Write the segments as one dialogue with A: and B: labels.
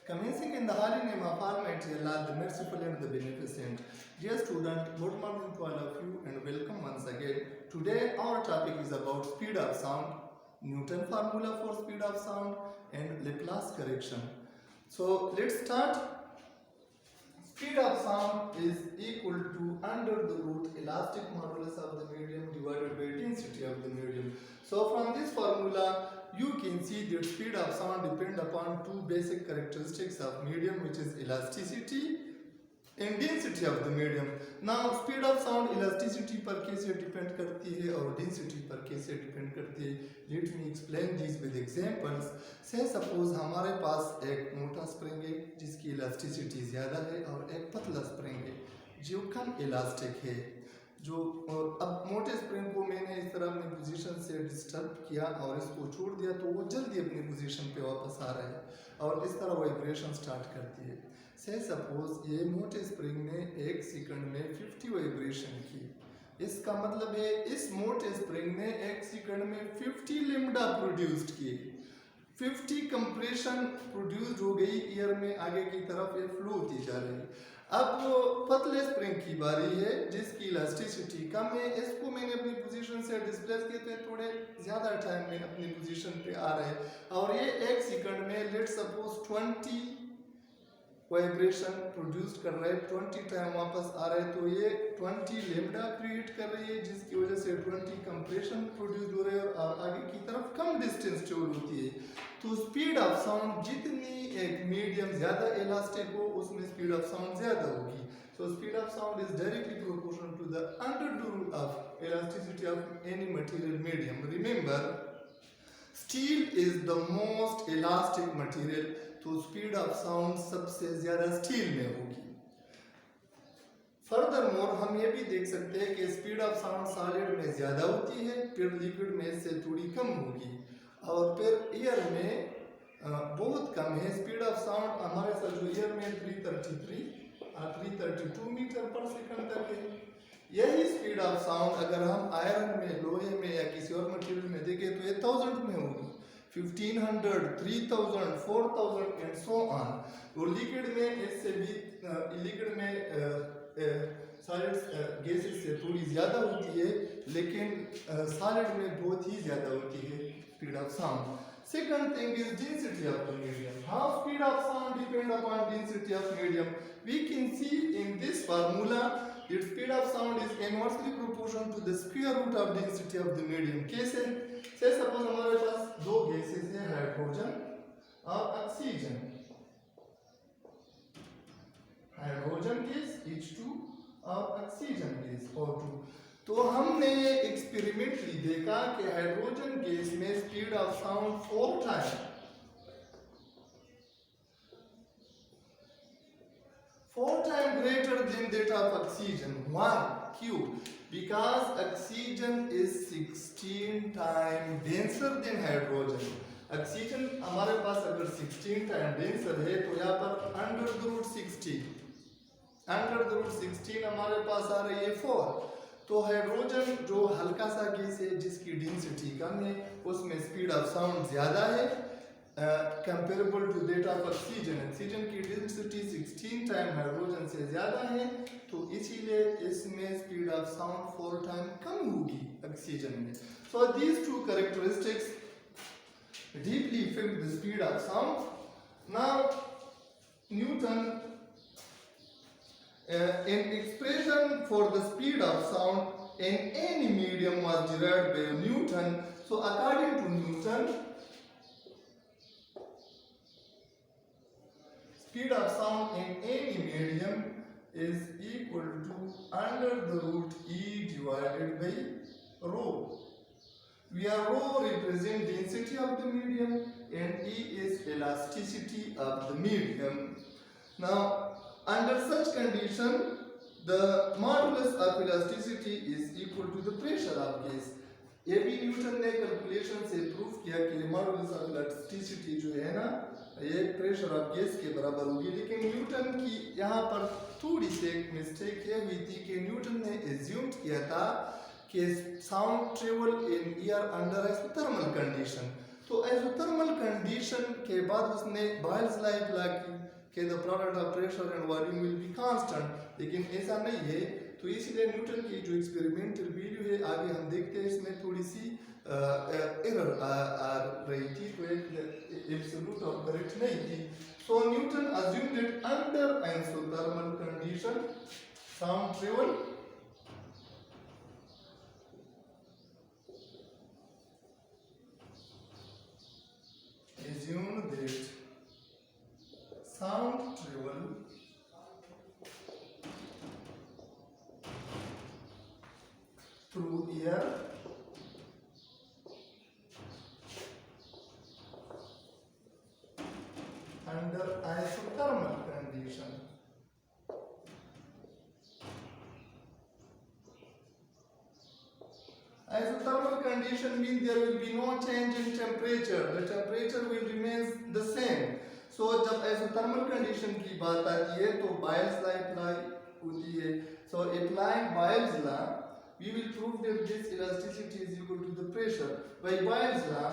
A: Commencing in the holy name of Almighty Allah, the merciful and the beneficent. Dear student, good morning to all of you and welcome once again. Today our topic is about speed of sound, Newton formula for speed of sound and Laplace correction. So let's start. Speed of sound is equal to under the root elastic modulus of the medium divided by density of the medium. So from this formula you can see that speed of sound depend upon two basic characteristics of medium, which is elasticity and density of the medium. Now speed of sound elasticity पर कैसे depend करती है और density पर कैसे depend करती है. Let me explain these with examples. Say suppose हमारे पास एक मोटा स्प्रिंग है जिसकी elasticity ज़्यादा है और एक पतला स्प्रिंग है जो कम इलास्टिक है. जो अब मोटे स्प्रिंग को मैंने इस तरह अपनी पोजीशन से डिस्टर्ब किया और इसको छोड़ दिया तो वो जल्दी अपनी पोजीशन पे वापस आ रहा है और इस तरह वाइब्रेशन स्टार्ट करती है. से सपोज ये मोटे स्प्रिंग ने एक सेकंड में 50 वाइब्रेशन की. इसका मतलब है इस मोटे स्प्रिंग ने एक सेकंड में 50 लिम्डा प्रोड्यूस्ड किए. 50 कंप्रेशन प्रोड्यूस्ड हो गई एयर में, आगे की तरफ ये फ्लो होती जा रही है. अब वो पतले स्प्रिंग की बारी है जिसकी इलास्टिसिटी कम है. इसको मैंने अपनी पोजीशन से डिस्प्लेस किए थे, थोड़े ज़्यादा टाइम में अपनी पोजीशन पे आ रहे हैं और ये एक सेकंड में लेट सपोज 20 वाइब्रेशन प्रोड्यूस कर रहे हैं, 20 टाइम वापस आ रहे हैं तो ये 20 लेमडा क्रिएट कर रही है जिसकी वजह से 20 कंप्रेशन प्रोड्यूस हो रहे हैं और आगे की तरफ कम डिस्टेंस ट्रेवल होती है. तो स्पीड ऑफ साउंड जितनी एक मीडियम ज़्यादा इलास्टिक हो उसमें स्पीड ऑफ साउंड ज़्यादा होगी. So speed of sound is directly proportional to the under rule of elasticity of any material medium. Remember, steel is the most elastic material, तो speed of sound सबसे ज्यादा steel में होगी. Furthermore हम ये भी देख सकते हैं कि स्पीड ऑफ साउंड सॉलिड में ज्यादा होती है, फिर लिक्विड में इससे थोड़ी कम होगी और फिर एयर में बहुत कम है. स्पीड ऑफ साउंड हमारे साथ जो एयर में 332 मीटर पर सेकंड तक है. यही स्पीड ऑफ साउंड अगर हम आयरन में, लोहे में या किसी और मटेरियल में देखें तो ये 1000 में होगी, 1500, 3000, 4000 एंड सो ऑन. और लिक्विड में इससे भी लिक्विड में सॉलिड्स गैसेस से थोड़ी ज़्यादा होती है लेकिन सॉलिड में बहुत ही ज़्यादा होती है speed of sound. Second thing is density of the medium. How speed of sound depend upon density of medium? We can see in this formula that speed of sound is inversely proportional to the square root of density of the medium. कैसे? से suppose हमारे पास दो gases हैं, hydrogen और oxygen. Hydrogen gas H2 और oxygen gas O2. तो हमने experimentally देखा कि हाइड्रोजन गैस में speed of sound 4 time greater than that of oxygen. Why? Q. Because oxygen is 16 times denser than hydrogen. Oxygen हमारे पास अगर 16 टाइम डेंसर है तो यहाँ पर अंडर द रूट 16 हमारे पास आ रही है 4. तो हाइड्रोजन जो हल्का सा गैस है जिसकी डेंसिटी कम है उसमें स्पीड ऑफ साउंड ज़्यादा है comparable to that of oxygen. Oxygen की डेंसिटी 16 टाइम हाइड्रोजन से ज़्यादा है तो इसीलिए इसमें स्पीड ऑफ साउंड 4 टाइम कम होगी ऑक्सीजन में. So these two characteristics deeply affect the speed of sound. Now Newton an expression for the speed of sound in any medium was derived by Newton. So according to Newton, speed of sound in any medium is equal to under the root E divided by rho. Where rho represents density of the medium and E is elasticity of the medium. Now under such condition, the modulus of elasticity is equal to the pressure of gas. ये भी Newton ने calculation से prove किया कि modulus of elasticity जो है ना ये प्रेशर ऑफ गैस के बराबर होगी. लेकिन न्यूटन की यहाँ पर थोड़ी सी एक मिस्टेक ये हुई थी कि न्यूटन ने एज्यूम किया था कि sound travel in air under exothermal condition. तो एक्सोथर्मल कंडीशन के बाद उसने बॉयल्स लॉ अप्लाई की कि the product of pressure and volume will be constant, लेकिन ऐसा नहीं है। तो इसलिए न्यूटन की जो एक्सपेरिमेंटल वैल्यू है आगे हम देखते हैं इसमें थोड़ी सी एरर आ रही थी, तो एक एब्सोल्यूट और करेक्ट नहीं थी। So Newton assumed that under isothermal condition sound travel assumed that sound travel through air under isothermal condition. Isothermal condition means there will be no change in temperature. The temperature will remain the same. So जब isothermal condition की बात आती है तो Boyle's law apply होती है. So applying Boyle's law, we will prove that this elasticity is equal to the pressure. By Boyle's law,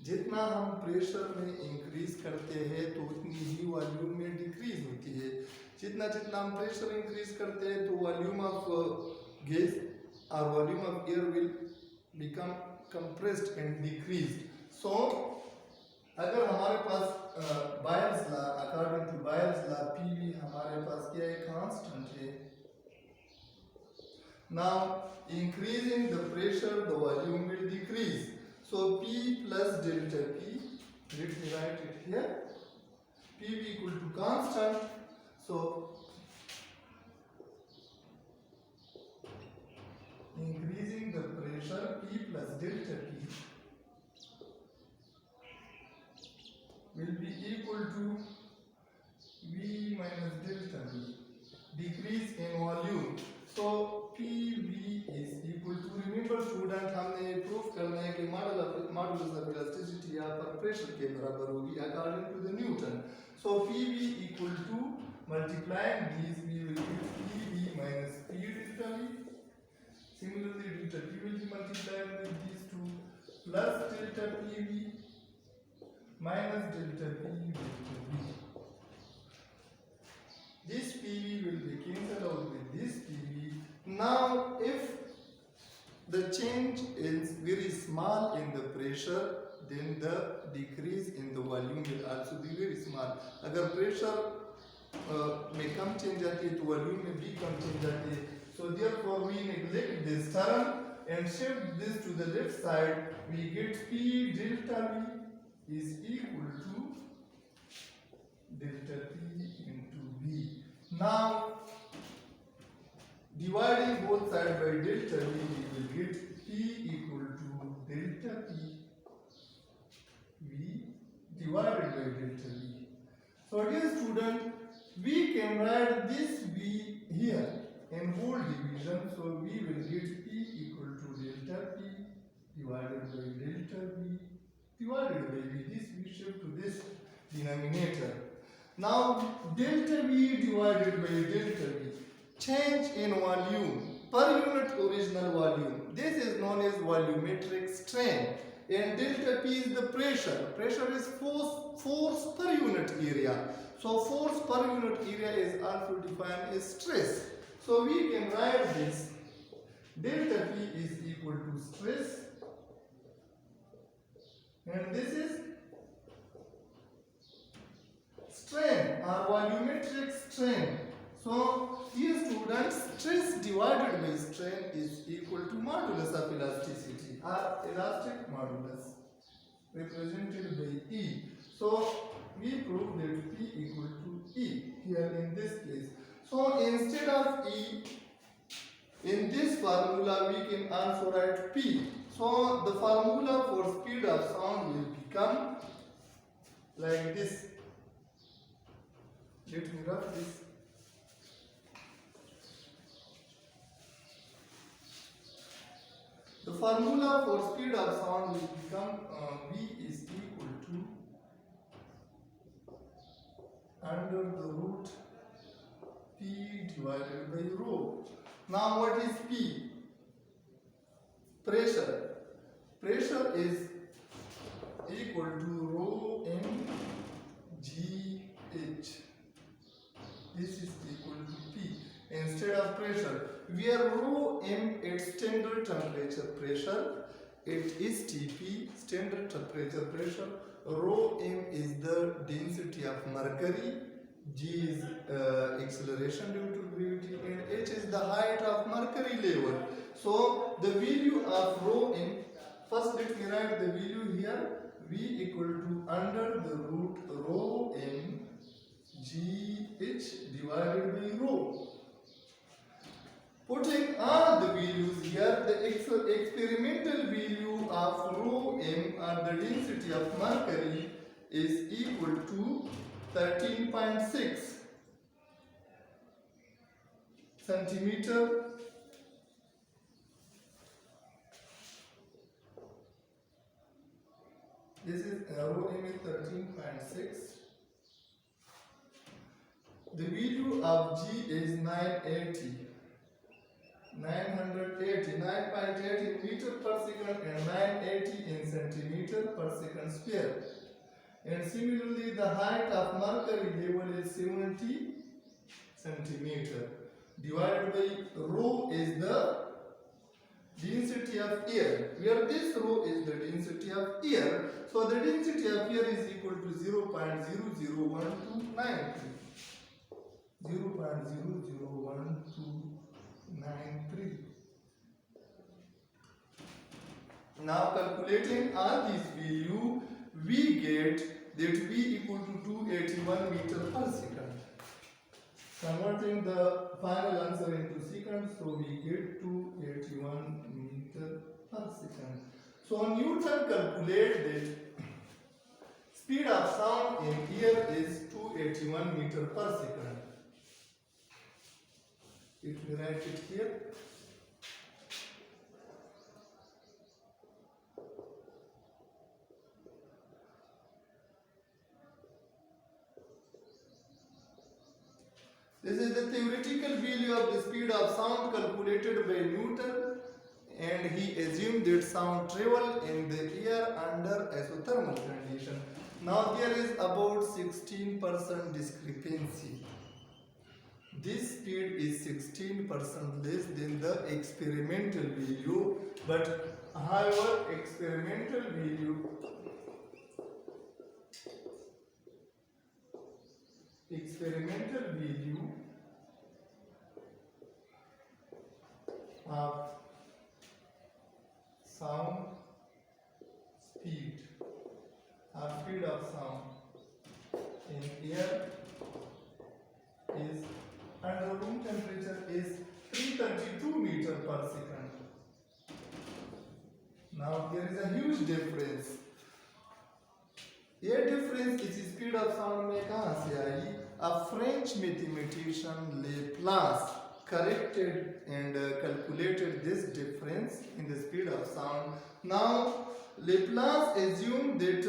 A: जितना हम प्रेशर में इंक्रीज करते हैं तो उतनी ही वॉल्यूम में डिक्रीज होती है। जितना जितना हम प्रेशर इंक्रीज करते हैं तो वॉल्यूम ऑफ गैस और volume of air will become compressed and decreased. So अगर हमारे पास Boyle's law, according to Boyle's law PV हमारे पास क्या है, कांस्टेंट है। Now increasing the pressure the volume will decrease, so P plus delta P, let me write it here, P equal to constant, so increasing the pressure P plus delta P will be equal to V minus delta V, decrease in volume, so PV is equal to, remember student हमने proof करना है कि modulus of elasticity यहाँ पर pressure के बराबर होगी according to the Newton. So PV equal to multiplying this we will get PV minus P delta V. Similarly delta P will be multiplied with these two plus delta PV minus delta P delta V. This PV will be cancelled out with this PV. Now if the change is very small in the pressure, then the decrease in the volume will also be very small. अगर pressure में कम change आती है तो volume में भी कम change आती है. So therefore we neglect this term and shift this to the left side. We get P delta V is equal to delta P into V. Now dividing both sides by delta V, we will get P equal to delta P V divided by delta V. So dear student, we can write this V here in whole division. So we will get P equal to delta P divided by delta V divided by V. This we shift to this denominator. Now delta V divided by delta V, change in volume per unit original volume. This is known as volumetric strain. And delta P is the pressure. Pressure is force per unit area. So force per unit area is also defined as stress. So we can write this. Delta P is equal to stress. And this is strain or volumetric strain. So here students, stress divided by strain is equal to modulus of elasticity or elastic modulus represented by E. So we prove that P equal to E here in this case. So instead of E, in this formula we can also write P. So the formula for speed of sound will become like this. Let me write this. The formula for speed of sound will become V is equal to under the root P divided by rho. Now what is P? Pressure. Pressure is equal to rho m g h. This is equal to P. Instead of pressure, where rho m is standard temperature pressure, it is Tp, standard temperature pressure. Rho m is the density of mercury, g is acceleration due to gravity, and h is the height of mercury level. So the value of rho m, first let me write the value here, v equal to under the root rho m g h divided by rho. Putting all the values here, the experimental value of rho m, or the density of mercury, is equal to 13.6 centimeter this is rho m is 13.6. The value of g is 980 meter per second and 980 in centimeter per second square. And similarly, the height of mercury level is 70 centimeter. Divided by rho is the density of air, where this rho is the density of air. So the density of air is equal to 0.001293. 0.001293. Now calculating all these value, we get that v equal to 281 meter per second. Converting the final answer into seconds, so we get 281 meter per second. So Newton calculated that speed of sound in air is 281 meter per second. If we write it here, this is the theoretical value of the speed of sound calculated by Newton, and he assumed that sound travel in the air under isothermal condition. Now there is about 16% discrepancy. This speed is 16% less than the experimental value, but however experimental value of sound speed or speed of sound in air is under room temperature is 332 meter per second. Now there is a huge difference. ये difference इस speed of sound में कहाँ से आई? A French mathematician Laplace corrected and calculated this difference in the speed of sound. Now Laplace assumed that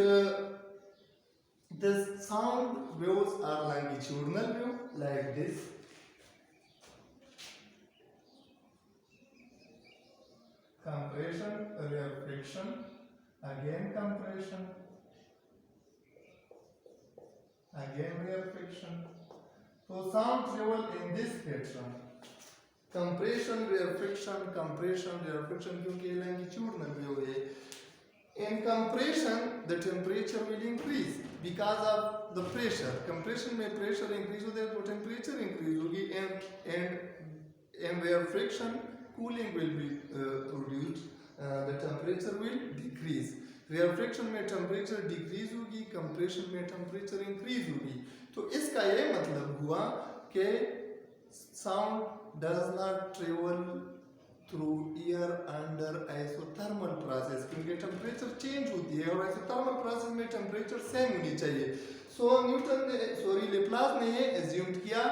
A: the sound waves are longitudinal wave like this. Compression, rarefaction, again compression, again rarefaction. So sound travel in this pattern. Compression, rarefaction, क्योंकि longitudinal wave है. In compression, the temperature will increase because of the pressure. Compression में pressure increase होता है तो temperature increase होगी, and rarefaction, cooling will be produced, the temperature will decrease. Rarefaction में temperature decrease होगी, compression में temperature increase होगी. तो इसका ये मतलब हुआ कि sound does not travel through air under isothermal process, क्योंकि temperature change होती है और isothermal process में temperature same होनी चाहिए. So Laplace ने ये assumed किया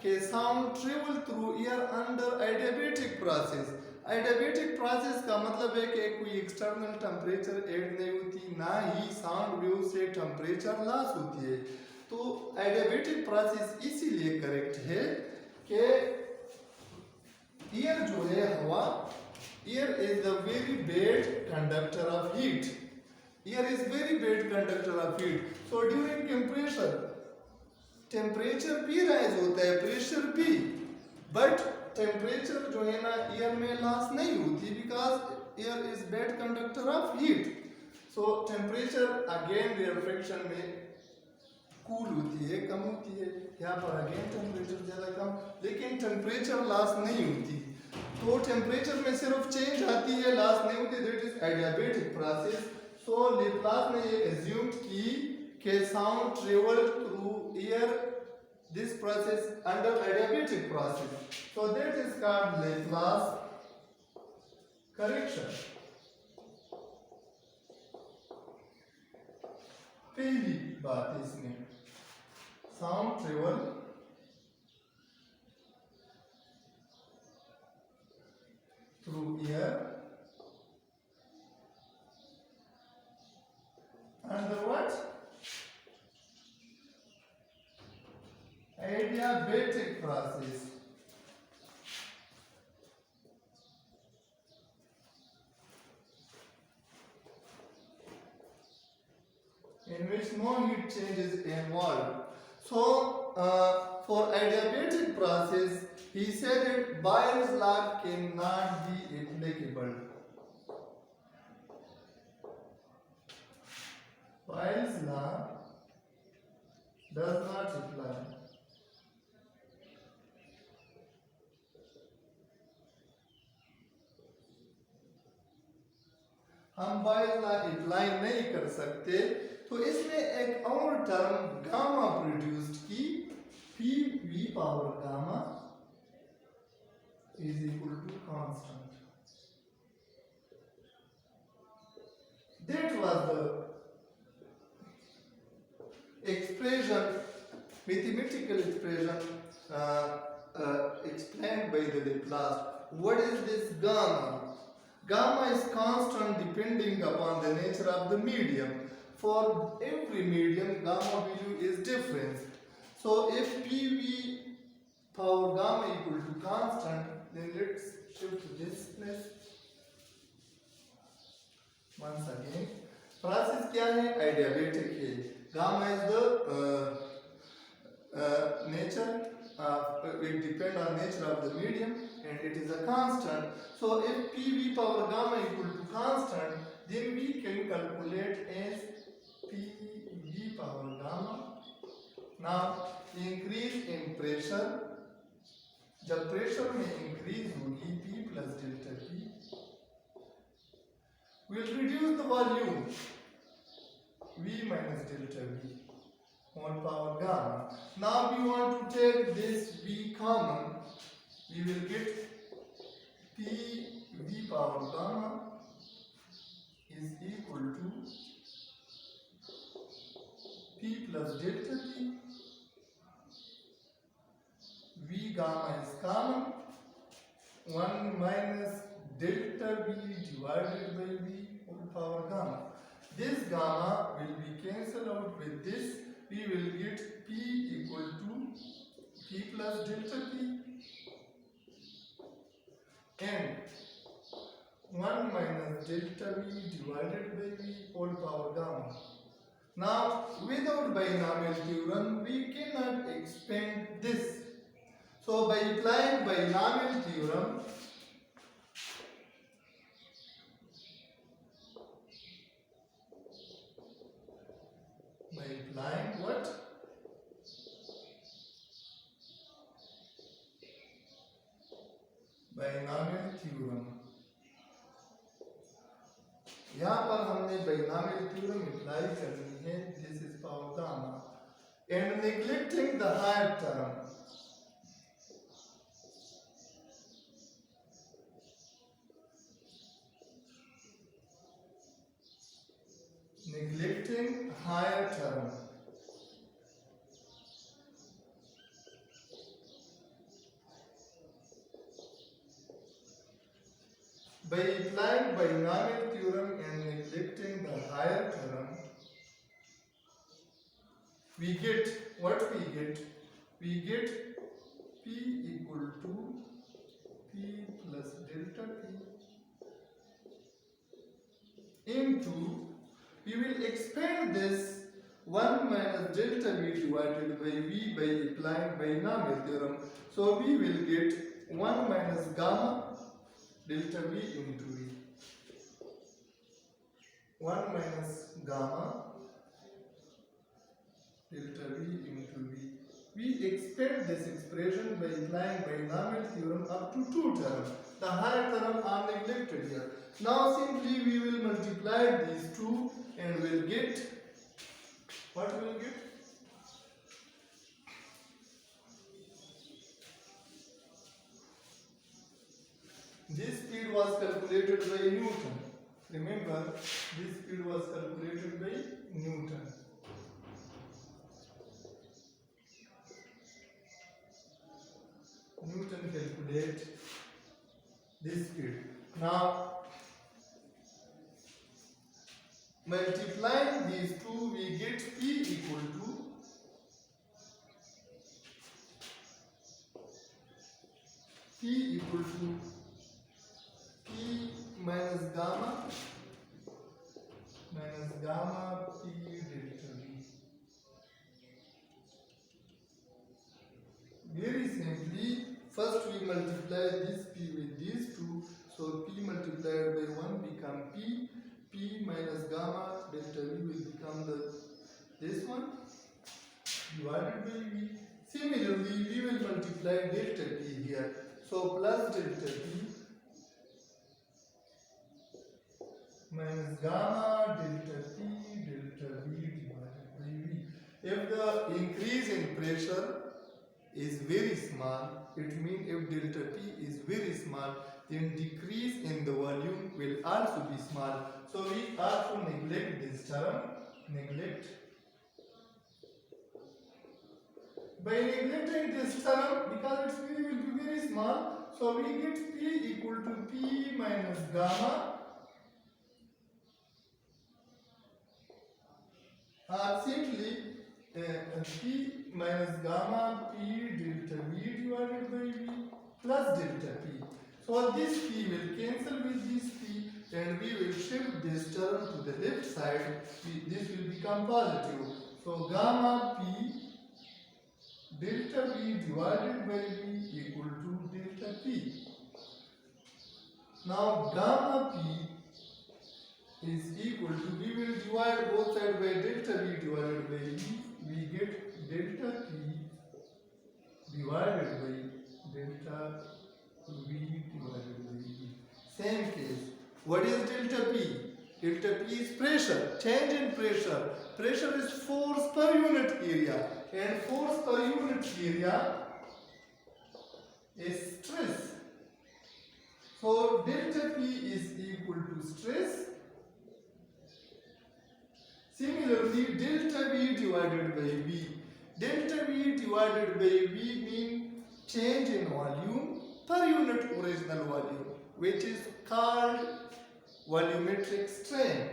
A: कि sound travel through air under adiabatic process. Adiabatic process का मतलब है कि कोई external temperature add नहीं होती, ना ही sound wave से temperature loss होती है. तो adiabatic process इसीलिए correct है कि bad conductor of heat. Air is very bad conductor of heat. So during temperature P rise होता है, प्रेशर P, बट टेम्परेचर जो है ना एयर में लॉस नहीं होती because air is bad conductor of heat. So temperature again refraction में cool होती है, कम होती है. यहाँ पर अगेन टेम्परेचर ज़्यादा कम, लेकिन टेम्परेचर लॉस नहीं होती. तो टेम्परेचर में सिर्फ चेंज आती है, लॉस नहीं होती. That is adiabatic process. So Laplace ने ये एज्यूम्ड की के sound travel through air, this process under adiabatic process. So that is called Laplace correction. पहली बात इसमें sound travel through air under what? Adiabatic process. In which no heat change is involved. So, for adiabatic process, he said that Boyle's law cannot be applicable. Boyle's law does not apply. हम Boyle's law apply नहीं कर सकते. तो इसमें एक और term gamma produced की, P V power gamma is equal to constant. That was the expression, mathematical expression explained by the Laplace. What is this gamma? Gamma is constant depending upon the nature of the medium. For every medium, gamma value is different. So if PV power gamma equal to constant, then let's shift this place. Once again, process क्या है? Adiabatic है. Gamma is the nature, it depends on nature of the medium and it is a constant. So if PV power gamma equal to constant, then we can calculate as PV power gamma. Now increase in pressure, जब pressure में increase होगी P plus delta P, will reduce the volume V minus delta V whole power gamma. Now we want to take this V common. We will get P V power gamma is equal to P plus delta P. V gamma is common. 1 minus delta V divided by V whole power gamma. This gamma will be cancelled out with this. We will get P equal to P plus delta P and 1 minus delta V divided by V whole power gamma. Now without binomial theorem we cannot expand this. So by applying binomial theorem, applying what? Binomial theorem. यहाँ पर हमने binomial theorem apply करनी है. This is power gamma and neglecting the higher term. Neglecting higher term. By applying binomial theorem and neglecting the higher term, we get what we get? We get P equal to P plus delta P into, we will expand this 1 minus delta V divided by V by applying binomial theorem. So we will get 1 minus gamma delta V into V. 1 minus gamma delta V into V. We expand this expression by applying binomial theorem up to 2 terms. The higher terms are neglected here. Now simply we will multiply these two and we'll get, what we will get? This speed was calculated by Newton. Remember, this speed was calculated by Newton. Newton calculate this speed. Now, multiplying these two, we get P equal to P minus gamma P delta V. Very simply, first we multiply this P with these two, so P multiplied by 1 become P minus gamma delta V will become this one divided by V. Similarly, we will multiply delta P here, so plus delta P minus gamma delta P delta V divided by V. If the increase in pressure is very small, it means if delta P is very small, then decrease in the volume will also be small. So we also neglect this term, By neglecting this term, because its value will be very small, so we get P equal to P minus gamma, or simply P minus gamma P delta V divided by V plus delta P. So this P will cancel with this P and we will shift this term to the left side. This will become positive. So gamma P delta V divided by V equal to delta P. Now gamma P is equal to, we will divide both sides by delta V divided by V. We get delta P divided by delta V divided by V. Same case. What is delta P? Delta P is pressure, change in pressure. Pressure is force per unit area, and force per unit area is stress. So delta P is equal to stress. Similarly, delta V divided by V. Delta V divided by V means change in volume per unit original volume, which is called volumetric strain.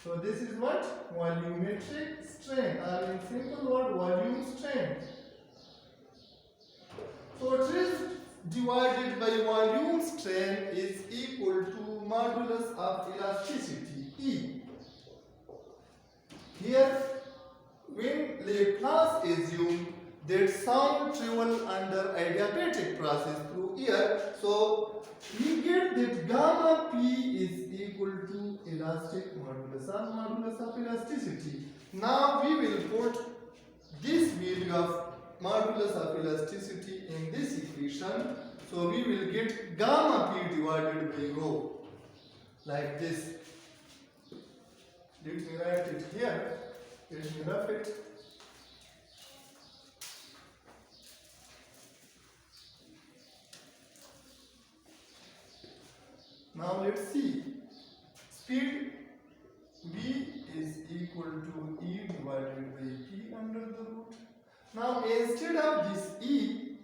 A: So this is what? Volumetric strain, or in simple word, volume strain. So stress divided by volume strain is equal to modulus of elasticity, E. Here, when Laplace assumed that sound travel under adiabatic process through air, so we get that gamma P is equal to elastic modulus or modulus of elasticity. Now we will put this value of modulus of elasticity in this equation. So we will get gamma P divided by rho, like this. Let me write it here. Let me rough it. Now let's see. Speed V is equal to E divided by P under the root. Now instead of this E,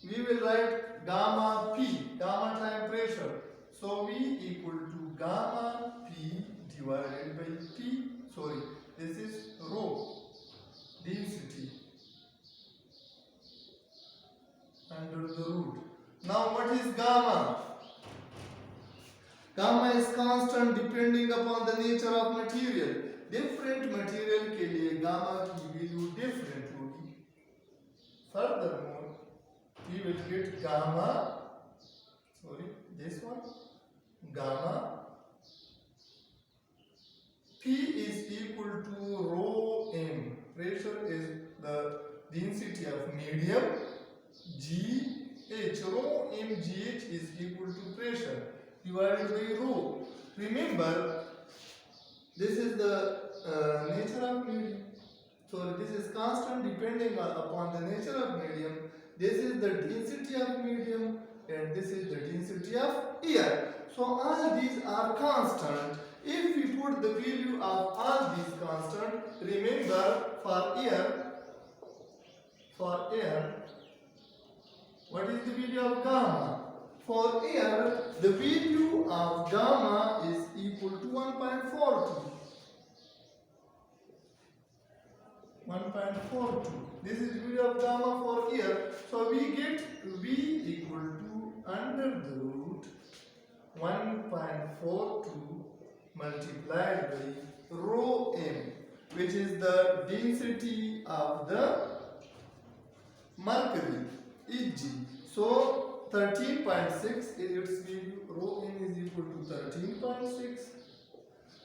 A: we will write gamma P, gamma time pressure. So V equal to gamma P divided by P, this is rho, density, under the root. Now what is gamma? Gamma is constant depending upon the nature of material. Different material के लिए gamma की value different होगी. Furthermore, we will get gamma. Sorry, this one. Gamma P is equal to rho m. Pressure is the density of medium. GH, rho m GH is equal to pressure divided by rho. Remember, this is the nature of medium. So this is constant depending upon the nature of medium. This is the density of medium and this is the density of air. So all these are constant. If we put the value of all these constant, remember for air, what is the value of gamma? For air, the value of gamma is equal to 1.42. 1.42. This is the value of gamma for air. So we get V equal to under the root 1.42 multiplied by rho m, which is the density of the mercury, Eg. So 13.6 is its value. Rho m is equal to 13.6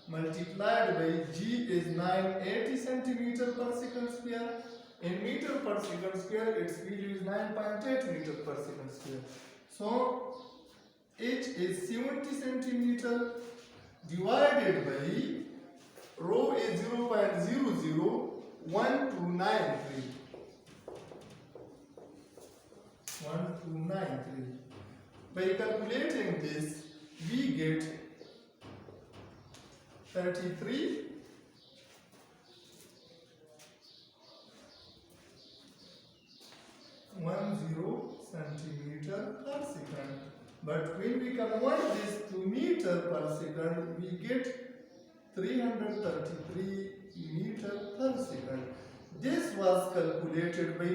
A: multiplied by G is 980 centimeter per second square. In meter per second square, its value is 9.8 meter per second square. So H is 70 centimeter divided by rho is 0.001293. 1293. By calculating this, we get 33 centimeter per second. But when we convert this to meter per second, we get 333 meter per second. This was calculated by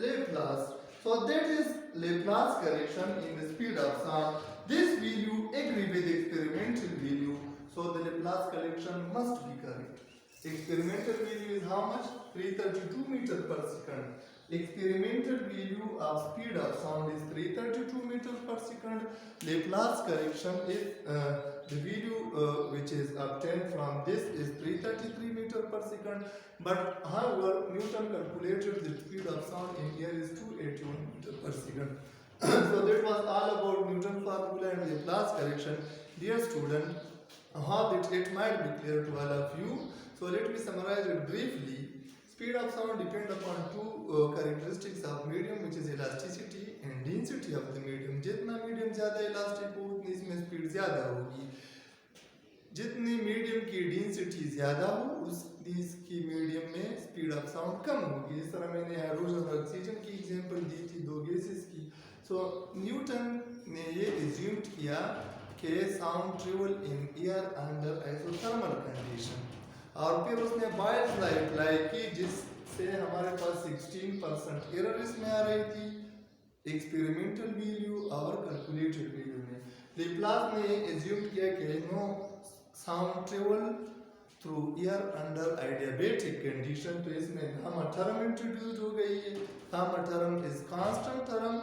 A: Laplace. So that is Laplace correction in the speed of sound. This value agree with experimental value. So the Laplace correction must be correct. Experimental value is how much? 332 meter per second. Experimental value of speed of sound is 332 meter per second. Laplace correction is the value which is obtained from this is 333 meter per second. But however, Newton calculated the speed of sound in air is 281 meter per second. So that was all about Newton formula and Laplace correction. Dear student, how it might be clear to all of you. So let me summarize it briefly. Speed of sound depend upon two characteristics of medium, which is elasticity and density of the medium. जितना medium ज़्यादा elastic हो उतनी इसमें speed ज़्यादा होगी. जितनी medium की density ज़्यादा हो उतनी इसकी medium में speed of sound कम होगी. इस तरह मैंने हाइड्रोजन और ऑक्सीजन की example दी थी दो gases की. So न्यूटन ने ये assume किया कि sound travel in air under isothermal condition. और फिर उसने बॉयल्स लॉ अप्लाई की जिससे हमारे पास 16% एरर इसमें आ रही थी एक्सपेरिमेंटल वैल्यू और कैलकुलेटेड वैल्यू में. लेप्लास ने एज्यूम किया कि no sound travel through air under adiabatic condition. तो इसमें गामा थर्म इंट्रोड्यूस हो गई है. Gamma term is constant term.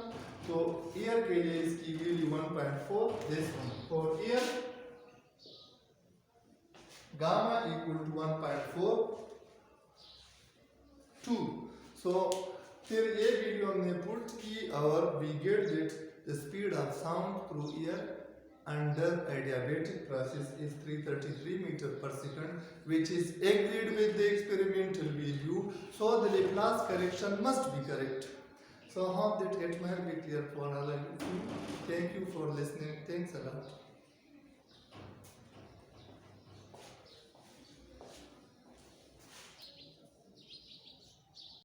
A: तो एयर के लिए इसकी value 1.4. This one for air gamma equal to 1.42. So फिर ये वैल्यू हमने पुट की और we get that the speed of sound through air under adiabatic process is 333 meter per second, which is agreed with the experimental value. So the Laplace correction must be correct. So hope that it might be clear for all of you. Thank you for listening. Thanks a lot.